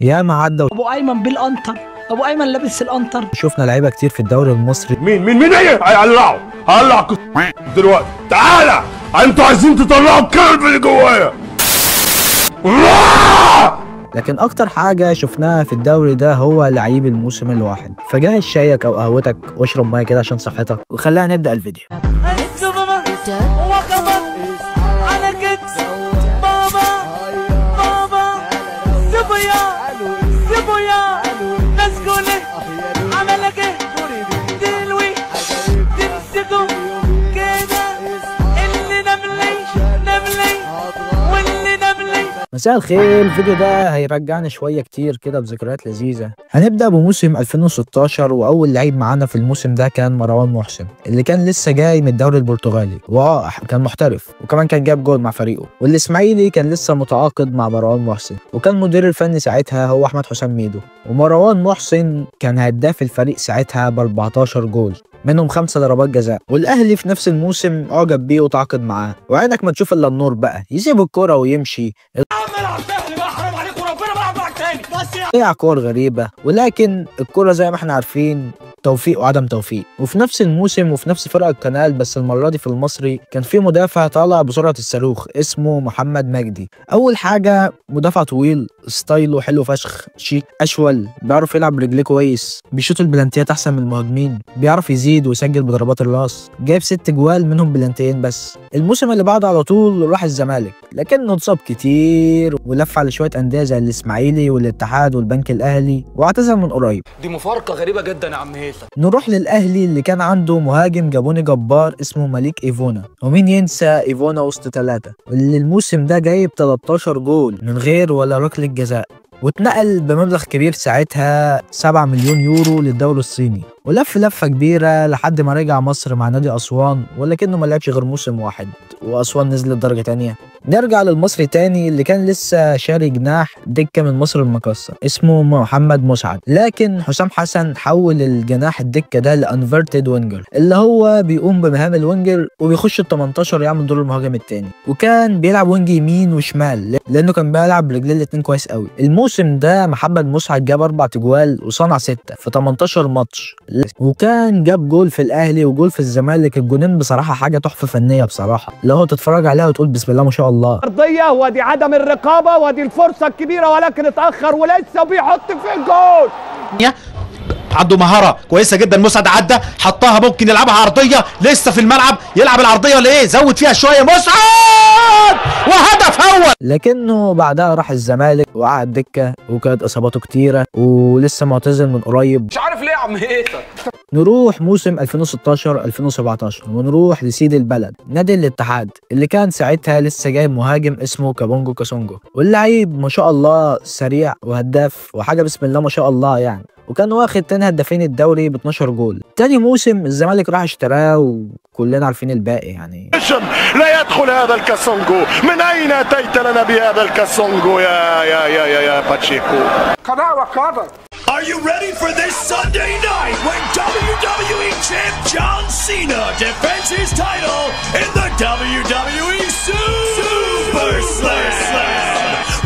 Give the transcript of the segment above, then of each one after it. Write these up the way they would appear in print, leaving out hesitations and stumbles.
ياما عدى ابو ايمن بالقنطر، ابو ايمن لابس القنطر. شفنا لعيبه كتير في الدوري المصري. مين ايه؟ هيقلعوا دلوقتي. تعالى انتوا عايزين تطلعوا الكلب اللي جوايا. لكن اكتر حاجه شفناها في الدوري ده هو لعيب الموسم الواحد. فجهز شايك او قهوتك واشرب ميه كده عشان صحتك، وخلينا نبدا الفيديو. مساء الخير. الفيديو ده هيرجعنا شويه كتير كده بذكريات لذيذه. هنبدا بموسم 2016، واول لعيب معانا في الموسم ده كان مروان محسن، اللي كان لسه جاي من الدوري البرتغالي كان محترف، وكمان كان جاب جول مع فريقه. والاسماعيلي كان لسه متعاقد مع مروان محسن، وكان مدير الفني ساعتها هو احمد حسام ميدو. ومروان محسن كان هداف الفريق ساعتها ب 14 جول، منهم 5 ضربات جزاء. والاهلي في نفس الموسم اعجب بيه وتعاقد معاه. وعينك ما تشوف الا النور بقى، يسيب الكوره ويمشي. ضيع كور غريبة، ولكن الكرة زي ما احنا عارفين توفيق وعدم توفيق. وفي نفس الموسم وفي نفس فرقة القنال، بس المرة دي في المصري، كان في مدافع طالع بسرعة الصاروخ اسمه محمد مجدي. أول حاجة مدافع طويل، ستايله حلو فشخ، شيك، أشول، بيعرف يلعب برجليه كويس، بيشوط البلانتيات أحسن من المهاجمين، بيعرف يزيد ويسجل بضربات الراس، جايب 6 جوال منهم بلانتيين بس. الموسم اللي بعده على طول راح الزمالك، لكنه اتصاب كتير ولف على شوية أندية زي الإسماعيلي والاتحاد والبنك الأهلي، واعتزل من قريب. دي مفارقة غريبة جدا يا عم هيثم. نروح للأهلي اللي كان عنده مهاجم جابوني جبار اسمه مليك إيفونا، ومين ينسى إيفونا وسط 3، واللي الموسم ده جايب 13 جول من غير ولا ركلة جزاء. واتنقل بمبلغ كبير ساعتها 7 مليون يورو للدوري الصيني، ولف لفة كبيرة لحد ما رجع مصر مع نادي أسوان، ولكنه ما لعبش غير موسم واحد وأسوان نزلت درجة تانية. نرجع للمصري تاني اللي كان لسه شاري جناح دكة من مصر المقاصة اسمه محمد مسعد، لكن حسام حسن حول الجناح الدكة ده لانفرتد وينجر، اللي هو بيقوم بمهام الوينجر وبيخش ال 18 يعمل دور المهاجم التاني. وكان بيلعب وينج يمين وشمال لأنه كان بيلعب برجلين الاتنين كويس قوي. الموسم ده محمد مسعد جاب 4 تجوال وصنع 6 في 18 ماتش، وكان جاب جول في الاهلي وجول في الزمالك. الجولين بصراحه حاجه تحفه فنيه بصراحه، اللي هو تتفرج عليها وتقول بسم الله ما شاء الله. ارضيه، ودي عدم الرقابه، ودي الفرصه الكبيره، ولكن اتاخر ولسه بيحط في الجول. عنده مهاره كويسه جدا. مسعد عدى حطها، ممكن يلعبها عرضيه، لسه في الملعب، يلعب العرضيه ليه؟ زود فيها شويه مسعد، وهدف اول. لكنه بعدها راح الزمالك وقعد دكه، وكانت اصاباته كتيره، ولسه معتزل من قريب. مش عارف ليه يا عم هيثم. نروح موسم 2016 2017 ونروح لسيد البلد نادي الاتحاد، اللي كان ساعتها لسه جايب مهاجم اسمه كابونجو كاسونجو، واللعيب ما شاء الله سريع وهداف وحاجه بسم الله ما شاء الله يعني، وكان واخد تاني هدافين الدوري ب 12 جول. تاني موسم الزمالك راح اشتراه، وكلنا عارفين الباقي يعني. لا يدخل هذا الكاسونجو، من اين اتيت لنا بهذا الكاسونجو يا باتشيكو؟ قضاء وقدر. Are you ready for this Sunday night when WWE Champ John Cena defends his title in the WWE Super Slam?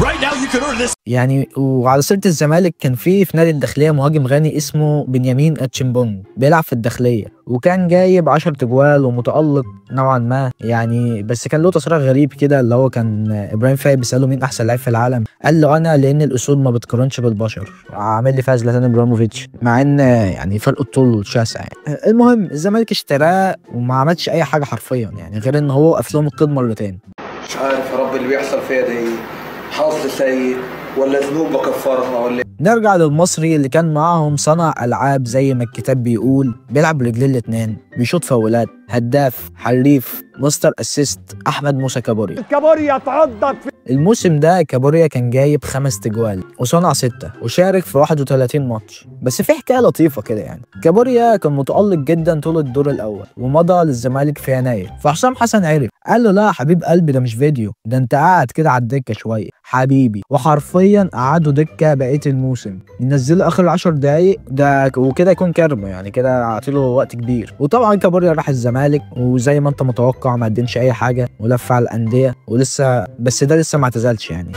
Right now you can order this. يعني وعلى سيرة الزمالك، كان في نادي الداخلية مهاجم غني اسمه بنيامين اتشمبونج، بيلعب في الداخلية، وكان جايب 10 تجوال ومتألق نوعا ما يعني. بس كان له تصريح غريب كده، اللي هو كان ابراهيم فايق بيسأله مين احسن لعيب في العالم، قال له انا، لان الاسود ما بتقارنش بالبشر. عامل لي فيها زلاتان ابراهيموفيتش، مع ان يعني فرق الطول شاسع يعني. المهم الزمالك اشتراه وما عملش اي حاجة حرفيا يعني، غير ان هو وقف لهم القيد مرتين. مش عارف يا رب اللي بيحصل فيا ده ايه، حظ سيء ولا ذنوب بكفرها ولا. نرجع للمصري اللي كان معاهم صنع العاب زي ما الكتاب بيقول، بيلعب برجلين الاتنين، بيشوط فاولات، هداف، حريف، مستر اسيست، احمد موسى كابوريا. الكابوريا اتعضت. الموسم ده كابوريا كان جايب 5 تجوال وصنع 6، وشارك في 31 ماتش. بس في حكايه لطيفه كده يعني، كابوريا كان متألق جدا طول الدور الاول، ومضى للزمالك في يناير. فحسام حسن عرف، قال له لا حبيب قلبي، ده مش فيديو، ده انت قاعد كده على الدكه شويه حبيبي. وحرفيا قعدوا دكه بقيه الموسم، ينزلوا اخر 10 دقايق ده، وكده يكون كرمه يعني، كده عطيله وقت كبير. وطبعا كابوريا راح الزمالك، وزي ما انت متوقع ما قدمش اي حاجه، ولف على الانديه ولسه، بس ده لسه ما اعتزلش يعني.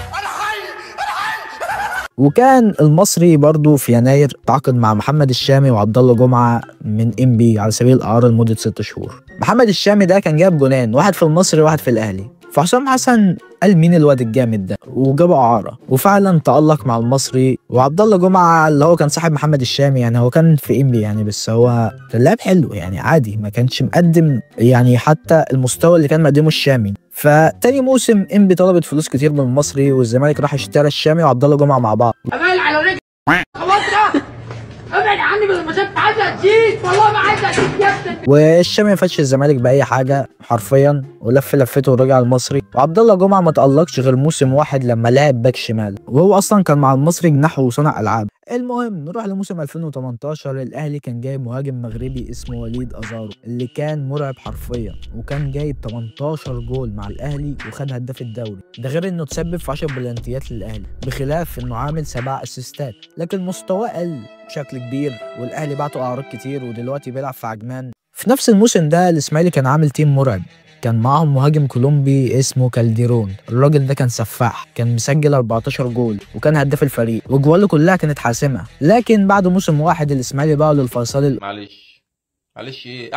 وكان المصري برضو في يناير تعاقد مع محمد الشامي وعبد الله جمعه من ام بي على سبيل الاعاره لمده 6 شهور. محمد الشامي ده كان جاب جونين، واحد في المصري وواحد في الاهلي، فحسام حسن قال مين الواد الجامد ده وجابه اعاره، وفعلا تألق مع المصري. وعبد الله جمعه اللي هو كان صاحب محمد الشامي، يعني هو كان في ام بي يعني، بس هو كان لاعب حلو يعني عادي، ما كانش مقدم يعني حتى المستوى اللي كان مقدمه الشامي. فتاني موسم ام بي طلبت فلوس كتير من المصري، والزمالك راح اشترى الشامي وعبد الله جمعه مع بعض. امال على رجلي خلاص ده، ابعد عني بالمشات، عايز اديك والله ما عايز اديك يا ابني. والشامي ما فادش الزمالك باي حاجه حرفيا، ولف لفته ورجع المصري. وعبد الله جمعه ما تألقش غير موسم واحد لما لعب باك شمال، وهو اصلا كان مع المصري جناح وصانع العاب. المهم نروح لموسم 2018. الاهلي كان جايب مهاجم مغربي اسمه وليد ازارو، اللي كان مرعب حرفيا، وكان جايب 18 جول مع الاهلي وخد هداف الدوري، ده غير انه تسبب في 10 بلانتيات للاهلي، بخلاف انه عامل 7 اسيستات. لكن مستواه قل بشكل كبير، والاهلي بعته اعراض كتير، ودلوقتي بيلعب في عجمان. في نفس الموسم ده الاسماعيلي كان عامل تيم مرعب، كان معاهم مهاجم كولومبي اسمه كالديرون. الراجل ده كان سفاح، كان مسجل 14 جول وكان هداف الفريق، وجواله كلها كانت حاسمه. لكن بعد موسم واحد الاسماعيلي باعوا للفيصلي. معلش ايه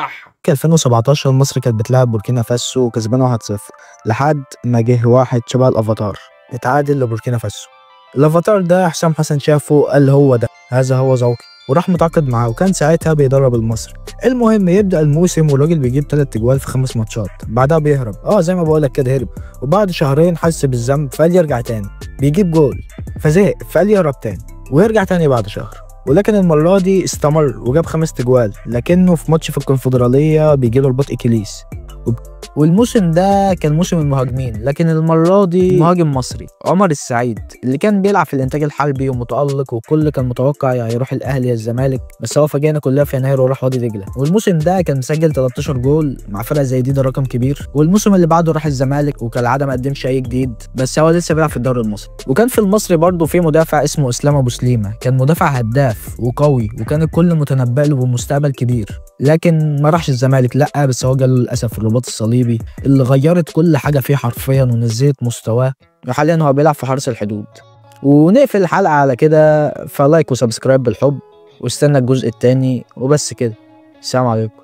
2017 مصر كانت بتلعب بوركينا فاسو وكسبانه 1-0، لحد ما جه واحد شبه الافاتار اتعادل لبوركينا فاسو. الافاتار ده حسام حسن شافه قال هو ده، هذا هو ذوقي، وراح متعاقد معاه، وكان ساعتها بيدرب المصري. المهم يبدا الموسم والراجل بيجيب 3 اجوال في 5 ماتشات، بعدها بيهرب زي ما بقول لك كده هرب، وبعد شهرين حس بالذنب فقال يرجع تاني، بيجيب جول فزهق فقال يهرب تاني ويرجع تاني بعد شهر. ولكن المره دي استمر وجاب 5 اجوال، لكنه في ماتش في الكونفدراليه بيجيله رباط اكيليس. والموسم ده كان موسم المهاجمين، لكن المره دي مهاجم مصري عمر السعيد اللي كان بيلعب في الانتاج الحربي ومتالق، وكل كان متوقع هيروح الاهلي يا الزمالك، بس هو فاجئنا كلها في يناير وراح وادي دجله. والموسم ده كان مسجل 13 جول مع فرقه زي دي، ده رقم كبير. والموسم اللي بعده راح الزمالك وكالعاده ما قدمش اي جديد، بس هو لسه بيلعب في الدوري المصري. وكان في المصري برضه في مدافع اسمه اسلام ابو سليمه، كان مدافع هداف وقوي، وكان الكل متنبأ له بمستقبل كبير، لكن ما راحش الزمالك لا، بس هو جاله للاسف الرباط الصليبي اللي غيرت كل حاجه فيه حرفيا ونزلت مستواه، وحاليا هو بيلعب في حرس الحدود. ونقفل الحلقه على كده، فلايك وسبسكرايب بالحب، واستنى الجزء التاني، وبس كده. السلام عليكم.